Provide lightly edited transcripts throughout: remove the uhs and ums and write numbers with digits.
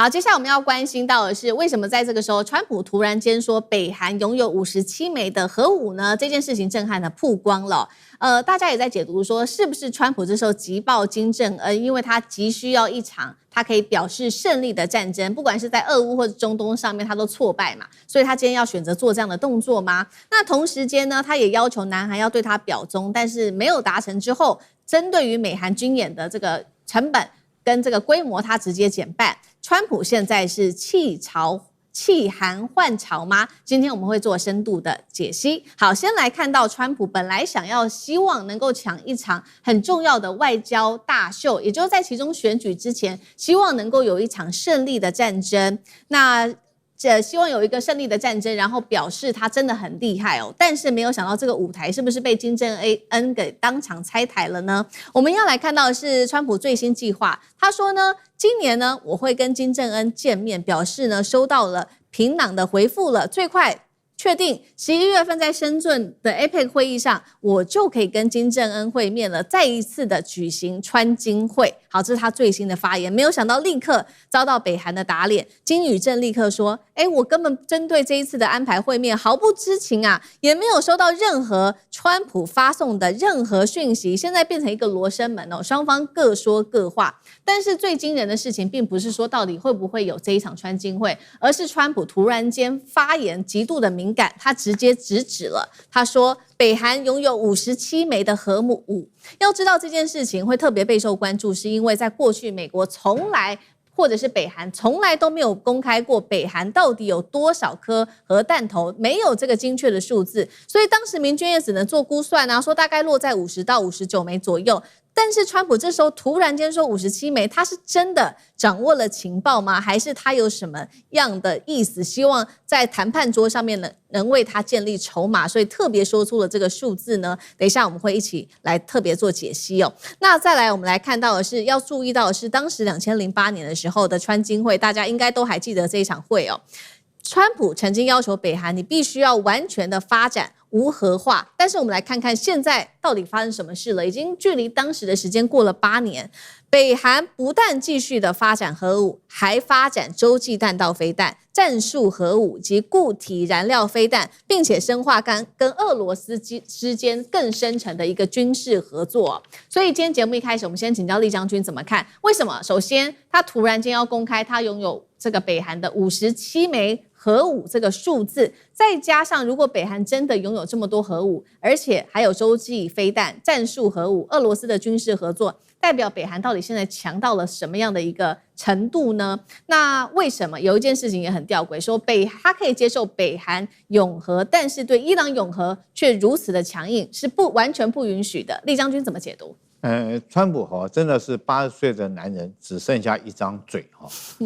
好，接下來我們要關心到的是，為什麼在這個時候，川普突然間說北韓擁有57枚的核武呢？這件事情震撼的曝光了。大家也在解讀說，是不是川普這時候急報金正恩，因為他急需要一場他可以表示勝利的戰爭，不管是在俄烏或者中東上面，他都挫敗嘛，所以他今天要選擇做這樣的動作嗎？那同時間呢，他也要求南韓要對他表忠，但是沒有達成之後，針對於美韓軍演的這個成本跟這個規模，他直接減半。川普現在是棄韓換朝嗎？今天我們會做深度的解析。好，先來看到川普本來希望能夠搶一場很重要的外交大秀，也就是在其中選舉之前，希望能夠有一場勝利的戰爭。那希望有一個勝利的戰爭，然後表示他真的很厲害哦。但是沒有想到這個舞台是不是被金正恩給當場拆台了呢？我們要來看到的是川普最新計劃，他說呢，今年呢我會跟金正恩見面，表示呢收到了平壤的回復了，最快確定11月份在深圳的 APEC 會議上，我就可以跟金正恩會面了，再一次的舉行川金會。好，這是他最新的發言，沒有想到立刻遭到北韓的打臉。金宇正立刻說，我根本針對這一次的安排會面毫不知情啊，也沒有收到任何川普發送的任何訊息，現在變成一個羅生門哦，雙方各說各話。但是最驚人的事情，並不是說到底會不會有這一場川金會，而是川普突然間發言極度的敏感，他直接直指了，他說北韓擁有57枚的核武。要知道這件事情會特別備受關注，是因為在過去美國從來或者是北韓從來都沒有公開過北韓到底有多少顆核彈頭，沒有這個精確的數字，所以當時民軍也只能做估算啊，說大概落在50到59枚左右。但是川普這時候突然間說57枚，他是真的掌握了情報嗎？還是他有什麼樣的意思？希望在談判桌上面能為他建立籌碼，所以特別說出了這個數字呢？等一下我們會一起來特別做解析哦。那再來我們來看到的是，要注意到的是，當時2008年的時候的川金會，大家應該都還記得這一場會哦。川普曾經要求北韓，你必須要完全的發展無核化，但是我們來看看現在到底發生什麼事了。已經距離當時的時間過了8年，北韓不但繼續的發展核武，還發展洲際彈道飛彈、戰術核武及固體燃料飛彈，並且深化跟俄羅斯之間更深層的一個軍事合作。所以今天節目一開始，我們先請教酈將軍怎麼看？為什麼？首先，他突然間要公開他擁有這個北韓的57枚核武這個數字，再加上如果北韓真的擁有這麼多核武，而且還有洲際飛彈、戰術核武，俄羅斯的軍事合作，代表北韓到底現在強到了什麼樣的一個程度呢？那為什麼有一件事情也很吊詭，說他可以接受北韓擁核，但是對伊朗擁核卻如此的強硬，是完全不允許的。酈將軍怎麼解讀？川普真的是80歲的男人，只剩下一張嘴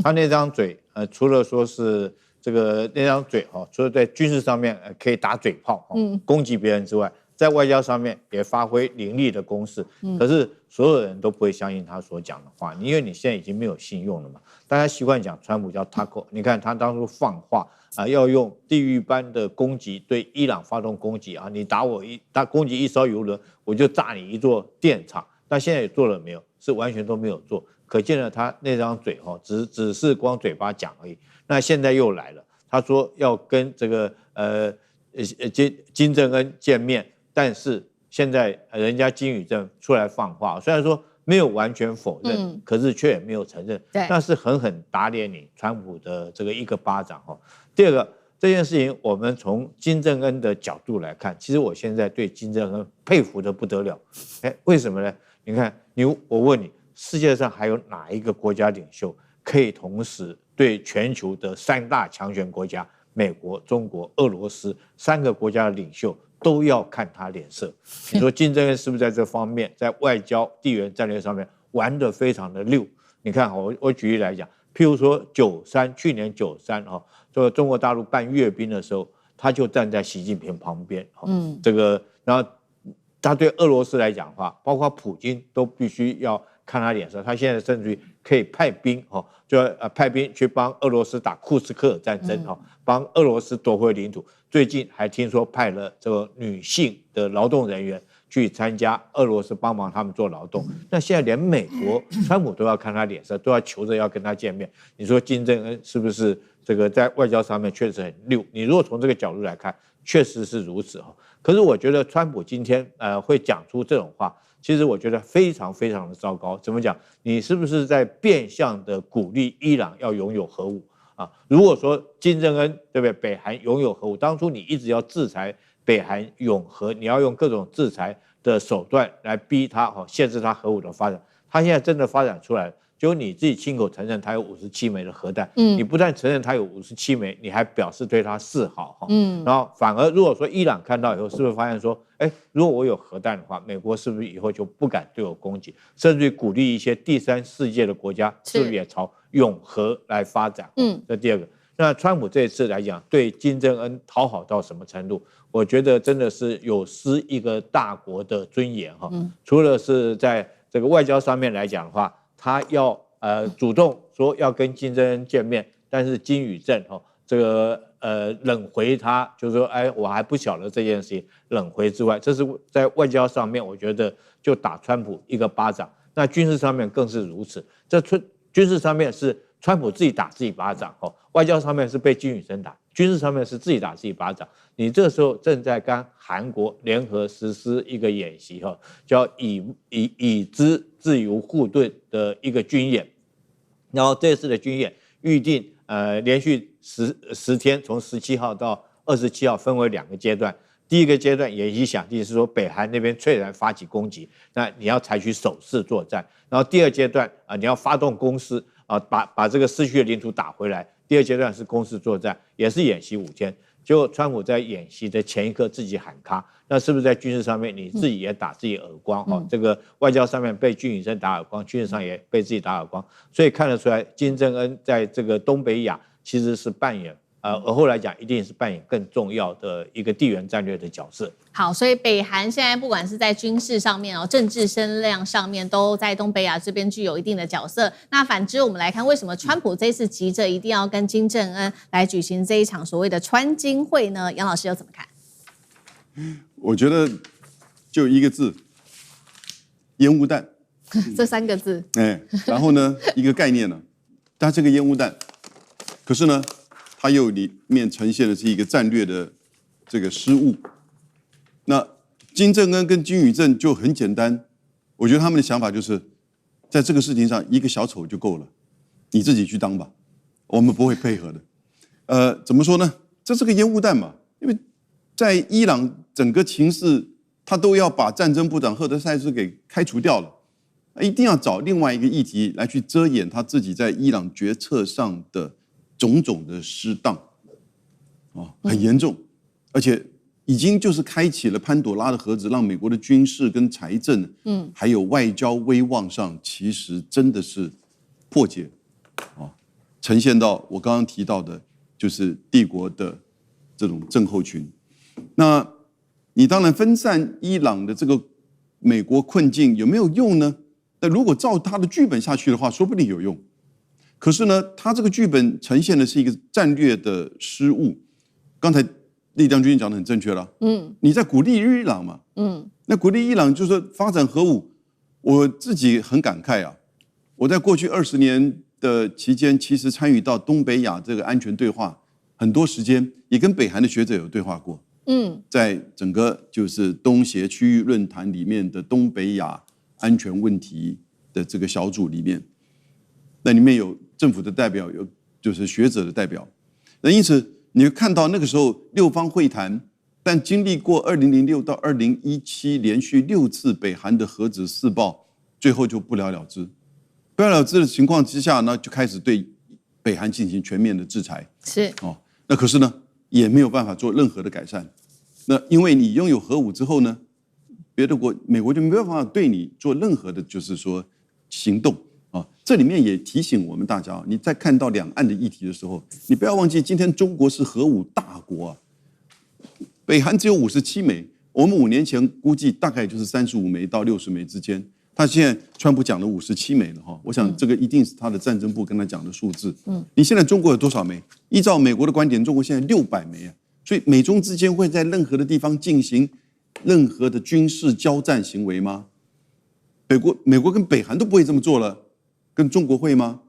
他那張嘴除了說是那張嘴除了在軍事上面可以打嘴炮攻擊別人之外，在外交上面也發揮凌厲的攻勢。可是所有人都不會相信他所講的話，因為你現在已經沒有信用了嘛。大家習慣講川普叫 Taco， 你看他當初放話要用地獄般的攻擊對伊朗發動攻擊你攻擊一艘油輪，我就炸你一座電廠。但現在也做了沒有？是完全都沒有做。可見了他那張嘴只是光嘴巴講而已。那現在又來了，他說要跟這個金正恩見面，但是現在人家金宇正出來放話，雖然說沒有完全否認，可是卻也沒有承認，那是狠狠打臉你川普的這個一個巴掌第二個，這件事情我們從金正恩的角度來看，其實我現在對金正恩佩服得不得了。為什麼呢？你看，我問你，世界上還有哪一個國家領袖可以同時對全球的3大強權國家美國、中國、俄羅斯3個國家的領袖都要看他臉色？你說金正恩是不是在這方面，在外交、地緣戰略上面玩得非常的溜？你看我舉例來講，譬如說去年93中國大陸辦閱兵的時候，他就站在習近平旁邊然後他對俄羅斯來講的話，包括普京都必須要看他臉色。他現在甚至於可以派兵派兵去幫俄羅斯打庫斯克戰爭幫俄羅斯奪回領土。最近還聽說派了這個女性的勞動人員去參加俄羅斯幫忙他們做勞動。那現在連美國川普都要看他臉色，都要求着要跟他見面。你說金正恩是不是這個在外交上面確實很溜？你如果從這個角度來看，確實是如此哈。可是我覺得川普今天會講出這種話，其實我覺得非常非常的糟糕。怎麼講？你是不是在變相的鼓勵伊朗要擁有核武啊？如果說金正恩對不對，北韓擁有核武，當初你一直要制裁北韓擁核，你要用各種制裁的手段來逼他限制他核武的發展。他現在真的發展出來了，就你自己親口承認他有57枚的核彈，你不但承認他有57枚，你還表示對他示好哈，然後反而如果說伊朗看到以後，是不是發現說，如果我有核彈的話，美國是不是以後就不敢對我攻擊，甚至於鼓勵一些第三世界的國家是不是也朝擁核來發展？這第二個。那川普這一次來講，對金正恩討好到什麼程度？我覺得真的是有失一個大國的尊嚴哈。除了是在這個外交上面來講的話，他要主動說要跟金正恩見面，但是金與正這個冷回他，就是說我還不曉得這件事情，冷回之外，這是在外交上面，我覺得就打川普一個巴掌。那軍事上面更是如此，軍事上面是川普自己打自己巴掌，外交上面是被金與正打，軍事上面是自己打自己巴掌。你這個時候正在跟韓國聯合實施一個演習，叫以資自由護盾的一個軍演。然後這次的軍演預定連續10天，從17號到27號分為2個階段。第一個階段演習想定是說北韓那邊猝然發起攻擊，那你要採取守勢作戰。然後第二階段你要發動攻勢把這個失去的領土打回來。第二階段是攻勢作戰，也是演習5天。結果川普在演習的前一刻自己喊卡，那是不是在軍事上面你自己也打自己耳光？這個外交上面被金與正打耳光，軍事上也被自己打耳光，所以看得出來金正恩在這個東北亞其實是扮演而後來講一定是扮演更重要的一個地緣戰略的角色。好，所以北韓現在不管是在軍事上面政治聲量上面，都在東北亞這邊具有一定的角色。那反之，我們來看為什麼川普這次急着一定要跟金正恩來舉行這一場所謂的川金會呢？楊老師又怎麼看？我覺得就一個字，煙霧彈。這3個字。然後呢，一個概念呢，它這個煙霧彈，可是呢，它又裡面呈現的是一個戰略的這個失誤。那金正恩跟金與正就很簡單，我覺得他們的想法就是，在這個事情上一個小丑就夠了，你自己去當吧，我們不會配合的。怎麼說呢？這是個煙霧彈嘛，因為在伊朗整個情勢，他都要把戰爭部長赫德塞斯給開除掉了，一定要找另外一個議題來去遮掩他自己在伊朗決策上的種種的失當，很嚴重，而且已經就是開啟了潘朵拉的盒子，讓美國的軍事跟財政，還有外交威望上，其實真的是破解，呈現到我剛剛提到的，就是帝國的這種症候群。那你當然分散伊朗的這個美國困境有沒有用呢？那如果照他的劇本下去的話，說不定有用。可是呢，他這個劇本呈現的是一個戰略的失誤。剛才酈將軍講的很正確了，你在鼓勵伊朗嘛，那鼓勵伊朗就是說發展核武，我自己很感慨啊。我在過去20年的期間，其實參與到東北亞這個安全對話很多時間，也跟北韓的學者有對話過。在整個就是東協區域論壇裡面的東北亞安全問題的這個小組裡面，那裡面有政府的代表，有就是學者的代表。那因此你會看到那個時候6方會談，但經歷過2006到2017連續6次北韓的核子試爆，最後就不了了之。不了了之的情況之下呢，就開始對北韓進行全面的制裁。是那可是呢，也沒有辦法做任何的改善。那因為你擁有核武之後呢，別的國美國就沒有辦法對你做任何的，就是說行動啊。這裡面也提醒我們大家，你在看到兩岸的議題的時候，你不要忘記，今天中國是核武大國啊。北韓只有57枚，我們5年前估計大概就是35枚到60枚之間。他現在川普講了57枚了哈，我想這個一定是他的戰爭部跟他講的數字。你現在中國有多少枚？依照美國的觀點，中國現在600枚啊。所以美中之間會在任何的地方進行任何的軍事交戰行為嗎？美國跟北韓都不會這麼做了，跟中國會嗎？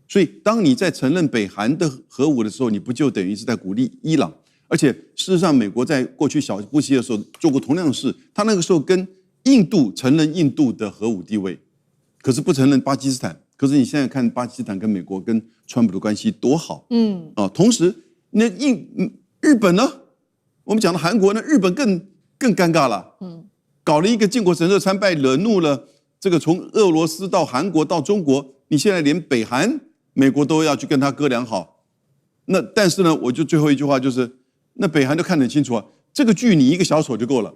所以當你在承認北韓的核武的時候，你不就等於是在鼓勵伊朗？而且事實上，美國在過去小布希的時候做過同樣的事，他那個時候跟印度承認印度的核武地位，可是不承認巴基斯坦。可是你現在看巴基斯坦跟美國跟川普的關係多好，同時那日本呢？我們講的韓國呢，日本更尷尬了，搞了一個靖國神社參拜，惹怒了這個從俄羅斯到韓國到中國，你現在連北韓美國都要去跟他哥倆好，那但是呢，我就最後一句話就是，那北韓都看得很清楚啊，這個劇你一個小丑就夠了，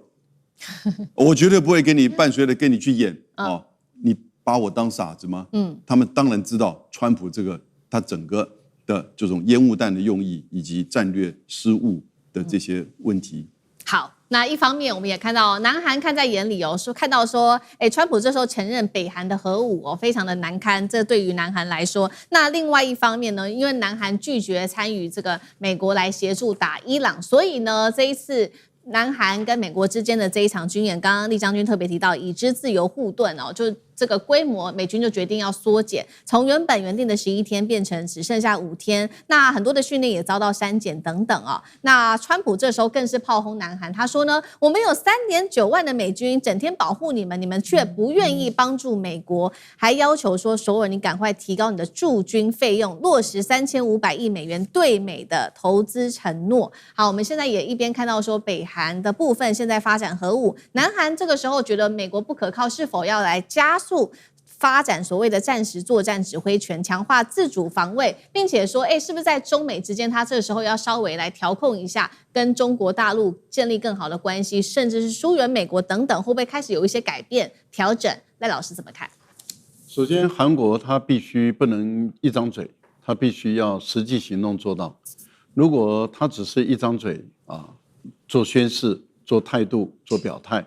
我絕對不會給你伴隨的跟你去演哦，你把我當傻子嗎？他們當然知道川普這個他整個的這種煙霧彈的用意以及戰略失誤的這些問題。好，那一方面我們也看到南韓看在眼裡哦，看到說，川普這時候承認北韓的核武哦，非常的難堪，這對於南韓來說。那另外一方面呢，因為南韓拒絕參與這個美國來協助打伊朗，所以呢，這一次南韓跟美國之間的這一場軍演，剛剛酈將軍特別提到，已知自由護盾哦，就這個規模，美軍就決定要縮減，從原定的11天變成只剩下5天。那很多的訓練也遭到刪減等等哦。那川普這時候更是炮轟南韓，他說呢，我們有3.9萬的美軍整天保護你們，你們卻不願意幫助美國，還要求說首爾你趕快提高你的駐軍費用，落實3500億美元對美的投資承諾。好，我們現在也一邊看到說北韓的部分現在發展核武，南韓這個時候覺得美國不可靠，是否要來加速發展所謂的戰時作戰指揮權，強化自主防衛，並且說，是不是在中美之間，他這個時候要稍微來調控一下，跟中國大陸建立更好的關係，甚至是疏遠美國等等，會不會開始有一些改變調整？賴老師怎麼看？首先，韓國他必須不能一張嘴，他必須要實際行動做到。如果他只是一張嘴做宣示、做態度、做表態，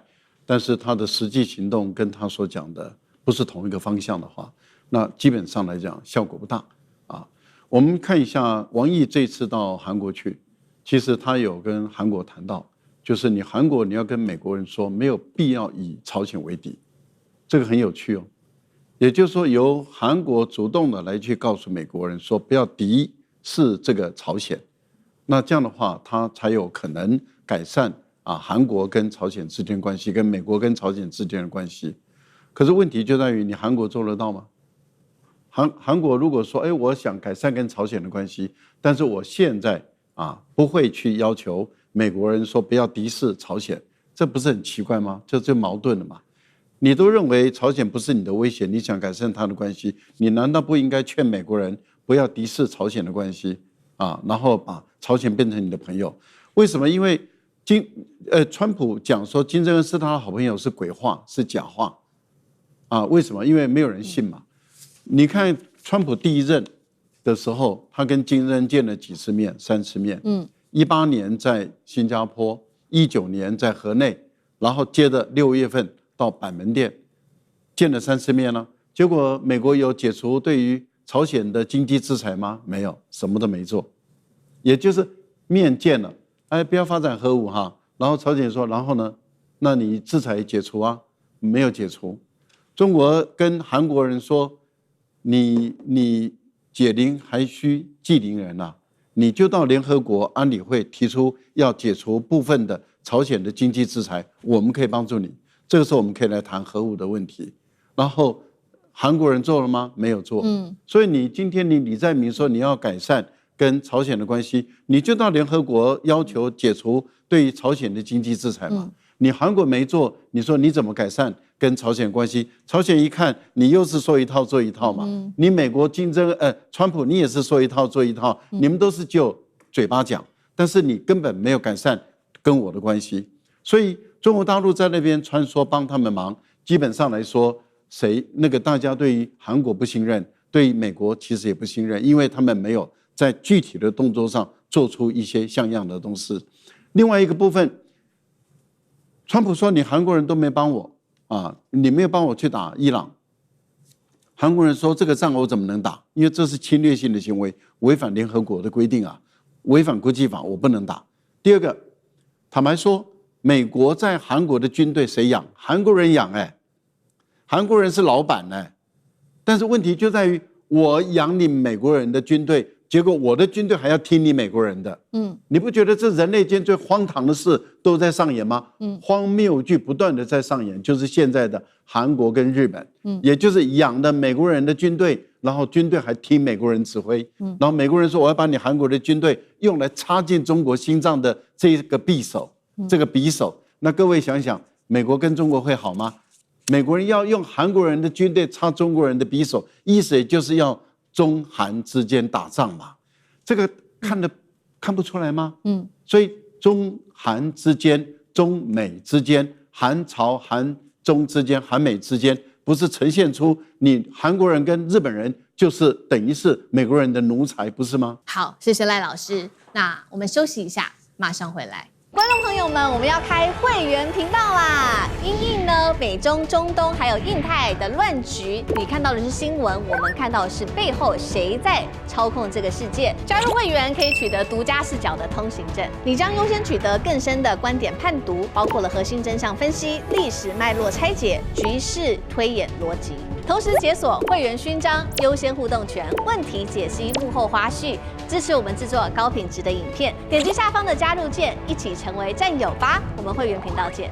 但是他的實際行動跟他所講的不是同一個方向的話，那基本上來講效果不大啊。我們看一下王毅這次到韓國去，其實他有跟韓國談到，就是你韓國你要跟美國人說，沒有必要以朝鮮為敵，這個很有趣哦。也就是說，由韓國主動的來去告訴美國人說，不要敵視這個朝鮮，那這樣的話，他才有可能改善韓國跟朝鮮之間的關係，跟美國跟朝鮮之間的關係。可是問題就在於，你韓國做得到嗎？韓國如果說，我想改善跟朝鮮的關係，但是我現在不會去要求美國人說不要敵視朝鮮，這不是很奇怪嗎？這就矛盾了嘛。你都認為朝鮮不是你的威脅，你想改善他的關係，你難道不應該勸美國人不要敵視朝鮮的關係然後把朝鮮變成你的朋友？為什麼？因為川普講說金正恩是他的好朋友是鬼話，是假話為什麼？因為沒有人信嘛。你看川普第一任的時候，他跟金正恩見了幾次面，3次面。18年在新加坡，19年在河內，然後接着6月份到板門店見了3次面了。結果美國有解除對於朝鮮的經濟制裁嗎？沒有，什麼都沒做。也就是面見了，不要發展核武哈。然後朝鮮說，然後呢？那你制裁解除啊？沒有解除。中國跟韓國人說，你解鈴還須繫鈴人你就到聯合國安理會提出要解除部分的朝鮮的經濟制裁，我們可以幫助你。這個時候我們可以來談核武的問題。然後韓國人做了嗎？沒有做。所以你今天李在明說你要改善跟朝鮮的關係，你就到聯合國要求解除對於朝鮮的經濟制裁嘛。你韓國沒做，你說你怎麼改善跟朝鮮關係？朝鮮一看你又是說一套做一套嘛。你美國川普你也是說一套做一套，你們都是就嘴巴講，但是你根本沒有改善跟我的關係。所以中國大陸在那邊穿梭幫他們忙，基本上來說，大家對於韓國不信任，對於美國其實也不信任，因為他們沒有在具體的動作上做出一些像樣的東西。另外一個部分，川普說你韓國人都沒幫我你沒有幫我去打伊朗。韓國人說這個仗我怎麼能打？因為這是侵略性的行為，違反聯合國的規定違反國際法，我不能打。第二個，坦白說，美國在韓國的軍隊誰養？韓國人養哎，韓國人是老闆哎。但是問題就在於，我養你美國人的軍隊，結果我的軍隊還要聽你美國人的。你不覺得這人類間最荒唐的事都在上演嗎？荒謬劇不斷的在上演，就是現在的韓國跟日本，也就是養的美國人的軍隊，然後軍隊還聽美國人指揮，然後美國人說我要把你韓國的軍隊用來插進中國心臟的這個匕首，這個匕首，那各位想想，美國跟中國會好嗎？美國人要用韓國人的軍隊插中國人的匕首，意思也就是要中韓之間打仗嘛。這個看不出來嗎？所以中韓之間、中美之間、韓朝、韓中之間、韓美之間，不是呈現出你韓國人跟日本人就是等於是美國人的奴才，不是嗎？好，謝謝賴老師。那我們休息一下，馬上回來。觀眾朋友們，我們要開會員頻道啦！因應呢美中、中東還有印太的亂局，你看到的是新聞，我們看到的是背後誰在操控這個世界。加入會員可以取得獨家視角的通行證，你將優先取得更深的觀點判讀，包括了核心真相分析、歷史脈絡拆解、局勢推演邏輯。同時解鎖會員勳章、優先互動權、問題解析、幕後花絮，支持我們制作高品質的影片。點擊下方的加入鍵，一起成為戰友吧！我們會員頻道見。